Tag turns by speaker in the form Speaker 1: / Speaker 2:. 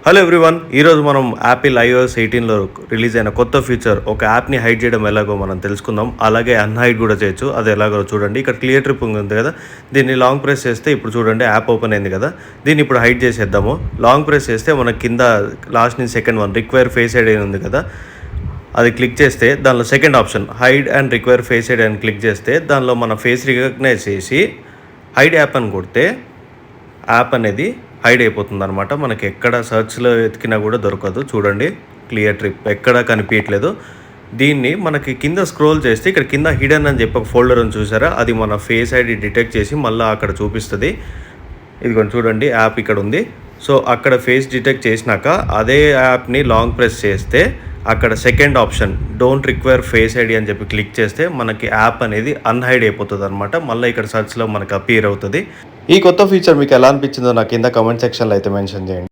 Speaker 1: Hello everyone, ఈరోజు మనం Apple iOS 18లో release అయిన కొత్త ఫీచర్ ఒక యాప్ని హైడ్ చేయడం ఎలాగో మనం తెలుసుకుందాం. అలాగే అన్హైడ్ కూడా చేయొచ్చు. అది ఎలాగో చూడండి. ఇక్కడ క్లియర్ ట్రిప్ ఉంది కదా, దీన్ని లాంగ్ ప్రెస్ చేస్తే ఇప్పుడు చూడండి యాప్ ఓపెన్ అయింది కదా. దీన్ని ఇప్పుడు హైడ్ చేసేద్దాము. లాంగ్ ప్రెస్ చేస్తే మనకి కింద లాస్ట్ నుంచి second one require face ID ఉంది కదా, అది క్లిక్ చేస్తే దానిలో second option hide and require face ID అని క్లిక్ చేస్తే దానిలో మన ఫేస్ రికగ్నైజ్ చేసి హైడ్ యాప్ అని కొడితే యాప్ అనేది హైడ్ అయిపోతుంది అనమాట. మనకి ఎక్కడ సర్చ్లో వెతికినా కూడా దొరకదు. చూడండి క్లియర్ ట్రిప్ ఎక్కడ కనిపించట్లేదు. దీన్ని మనకి కింద స్క్రోల్ చేస్తే ఇక్కడ కింద హిడెన్ అని చెప్పి ఒక ఫోల్డర్ అని చూసారా, అది మన ఫేస్ ఐడి డిటెక్ట్ చేసి మళ్ళీ అక్కడ చూపిస్తుంది. ఇదిగోండి చూడండి యాప్ ఇక్కడ ఉంది. సో అక్కడ ఫేస్ డిటెక్ట్ చేసినాక అదే యాప్ని లాంగ్ ప్రెస్ చేస్తే అక్కడ second option don't require face ID అని చెప్పి క్లిక్ చేస్తే మనకి యాప్ అనేది అన్హైడ్ అయిపోతుంది అనమాట. మళ్ళీ ఇక్కడ సర్చ్లో మనకి అపియర్ అవుతుంది. ఈ కొత్త ఫీచర్ మీకు ఎలా అనిపించిందో నాకు కింద కామెంట్ సెక్షన్లో అయితే మెన్షన్ చేయండి.